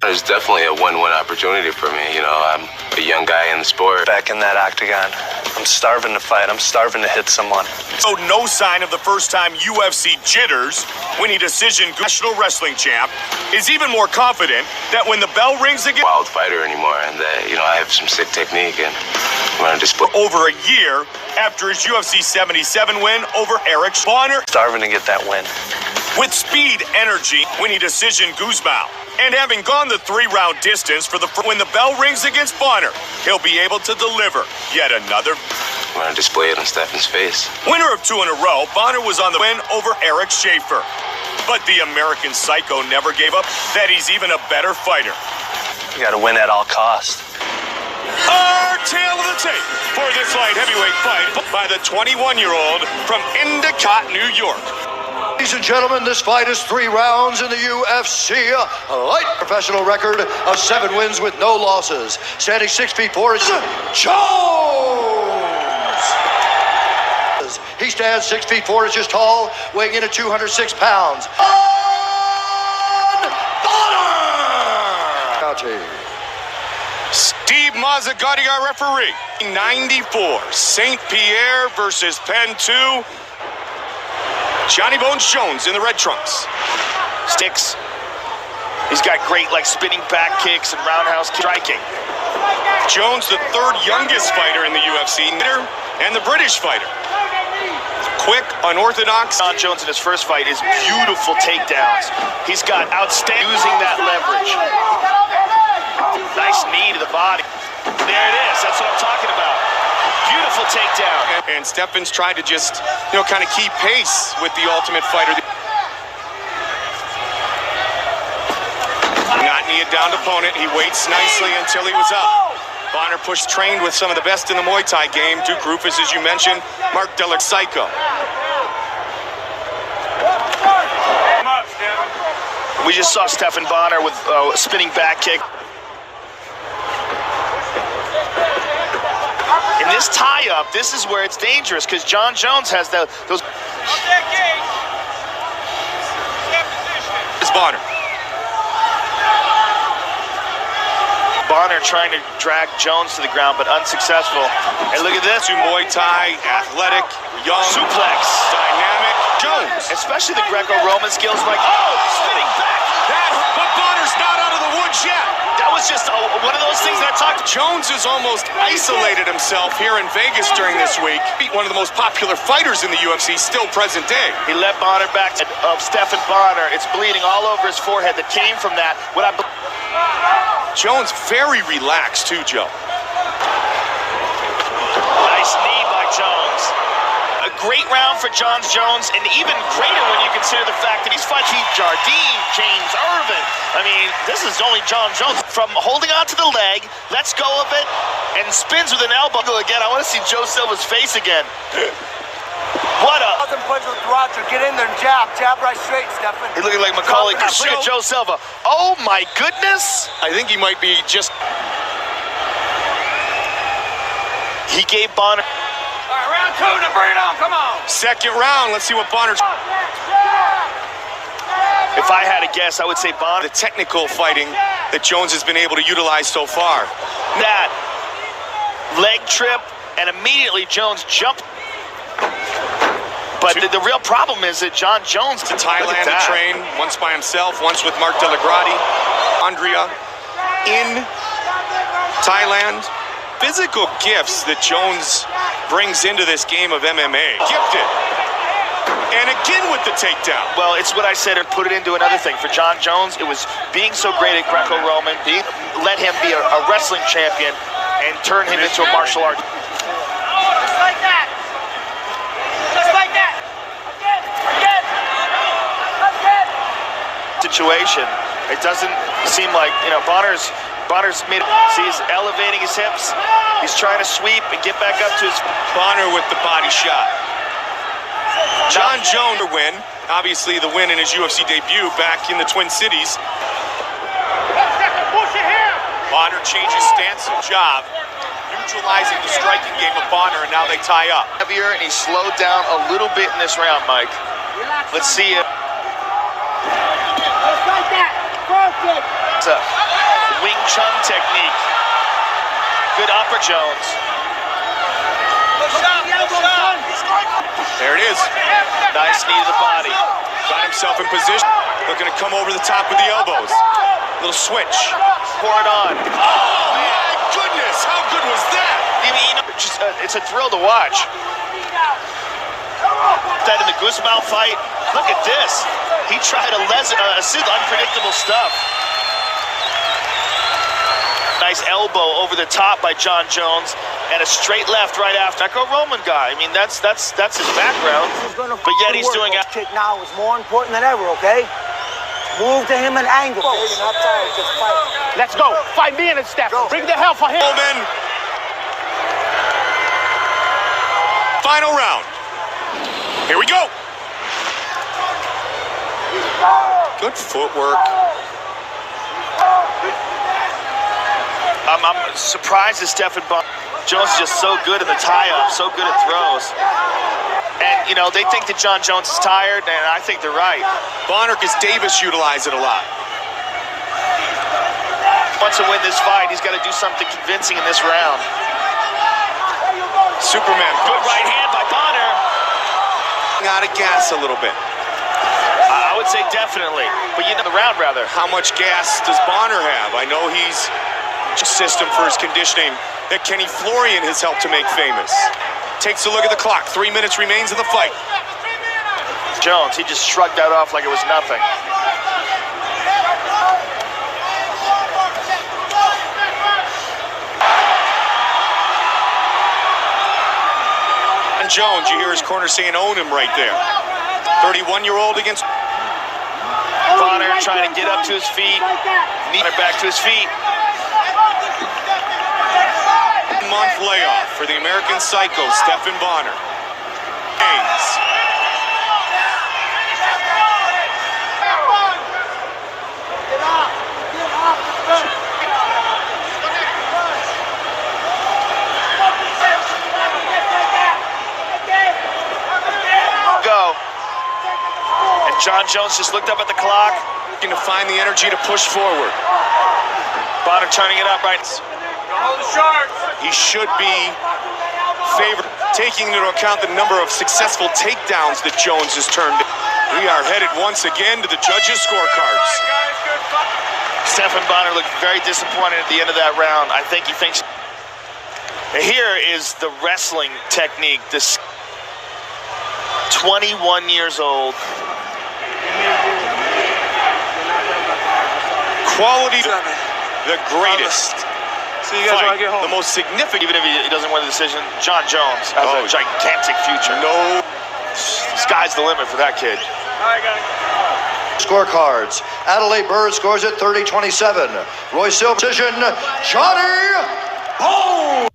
It's definitely a win-win opportunity for me. You know, I'm a young guy in the sport. Back in that octagon, I'm starving to fight. I'm starving to hit someone. So no sign of the first-time UFC jitters. Winning decision, national wrestling champ is even more confident that when the bell rings again, Wild fighter anymore, and you know, I have some sick technique, and I'm gonna display. Over a year after his UFC 77 win over Eric Bonner, Starving to get that win. with speed, energy, winning decision, Guzmão. And having gone the 3-round distance for when the bell rings against Bonner, he'll be able to deliver yet another. I'm gonna display it on Stephan's face. Winner of 2 in a row, Bonner was on the win over Eric Schaefer. But the American Psycho never gave up that he's even a better fighter. You got to win at all costs. Our tale of the tape for this light heavyweight fight by the 21-year-old from Endicott, New York. Ladies and gentlemen, this fight is 3 rounds in the UFC. A light professional record of 7 wins with no losses. Standing 6 feet 4 is Jones. He stands 6 feet 4 inches tall, weighing in at 206 pounds. BONNER. Steve Mazzagatti, our referee. 94, St. Pierre versus Penn 2. Johnny Bones Jones in the red trunks. Sticks. He's got great spinning back kicks and roundhouse striking. Jones, the 3rd youngest fighter in the UFC, and the British fighter. Quick, unorthodox. Jon Jones in his first fight is beautiful takedowns. He's got outstanding using that leverage. Nice knee to the body. There it is. That's what I'm talking about. Beautiful takedown. And Stephan's tried to just, kind of keep pace with the Ultimate Fighter. Not knee down opponent. He waits nicely until he was up. Bonner pushed, trained with some of the best in the Muay Thai game. Duke Rufus, as you mentioned. Mark Psycho. We just saw Stephan Bonner with a spinning back kick. In this tie-up, this is where it's dangerous because Jon Jones has those. It's Bonner. Bonner trying to drag Jones to the ground, but unsuccessful. And look at this. Muay Thai, athletic, young, suplex, dynamic. Jones. Especially the Greco-Roman skills, spinning back. But Bonner's not out of the woods yet. That was just one of those things that I talked. Jones has almost isolated himself here in Vegas during this week. Beat one of the most popular fighters in the UFC, still present day. He let Bonner back of Stephan Bonner. It's bleeding all over his forehead that came from that. Jones very relaxed too, Joe. Nice knee by Jones. A great round for Jon Jones, and even greater when you consider the fact that he's fighting Keith Jardine, James Irvin. I mean, this is only Jon Jones. From holding on to the leg, lets go of it, and spins with an elbow again. I want to see Joe Silva's face again. What a... punch with Roger. Get in there and jab. Jab right straight, Stephan. He's looking like Macaulay. Look at Joe Silva. Oh, my goodness. I think he might be just... He gave Bonner... All right, round 2, now bring it on. Come on. Second round. Let's see what Bonner's... If I had to guess, I would say Bonner. The technical fighting that Jones has been able to utilize so far. That leg trip, and immediately Jones jumped. But the real problem is that Jon Jones... To Thailand to train, once by himself, once with Mark Andrea in Thailand. Physical gifts that Jones brings into this game of MMA. Gifted. And again with the takedown. Well, it's what I said, and put it into another thing. For Jon Jones, it was being so great at Greco-Roman, let him be a wrestling champion and turn him into a martial art. Just like that. Just like that. Again. Situation. It doesn't seem like, Bonner's made it. See, he's elevating his hips. He's trying to sweep and get back up to his... Bonner with the body shot. Jon Jones to win. Obviously the win in his UFC debut back in the Twin Cities. Bonner changes stance and job, neutralizing the striking game of Bonner, and now they tie up. Heavier, and he slowed down a little bit in this round, Mike. Let's see it. Just like that. Perfect. chun technique. Good upper, Jones. There it is. Nice knee to the body. Got himself in position. Looking to come over the top with the elbows. Little switch. Pour it on. Oh, my goodness. How good was that? It's a thrill to watch. That in the Guzman fight, look at this. He tried unpredictable stuff. Nice elbow over the top by Jon Jones, and a straight left right after. Greco-Roman guy. I mean, that's his background. But yet he's doing it. Kick now is more important than ever. Okay, move to him and angle. You're not tired, just fight. Let's go. Fight me and STEPHAN. Bring the hell for him. Bowman. Final round. Here we go. Good footwork. I'm surprised at STEPHAN. Jones is just so good in the tie-up, so good at throws. And, you know, they think that Jon Jones is tired, and I think they're right. Bonner, because Davis utilized it a lot. Wants to win this fight, he's got to do something convincing in this round. Superman Good punch. right hand by Bonner. Out of gas a little bit. I would say definitely, but you know the round rather. How much gas does Bonner have? I know he's system for his conditioning that Kenny Florian has helped to make famous. Takes a look at the clock. 3 minutes remains of the fight. Jones, he just shrugged that off like it was nothing. And Jones, you hear his corner saying own him right there. 31-year-old against Bonner trying to get up to his feet. Bonner back to his feet. month layoff for the American Psycho, STEPHAN Bonner. Go. And Jon Jones just looked up at the clock. Looking to find the energy to push forward. Bonner turning it up right. Hold the sharks. He should be favored, taking into account the number of successful takedowns that Jones has turned in. We are headed once again to the judges' scorecards. STEPHAN Bonner looked very disappointed at the end of that round. I think he thinks... Here is the wrestling technique. This 21 years old. Quality, the greatest. See you guys when I get home. The most significant. Even if he doesn't win the decision, Jon Jones has a gigantic future. No. Sky's the limit for that kid. All right, guys. Scorecards. Adelaide Bird scores at 30-27. Roy Silver decision. Johnny Bones.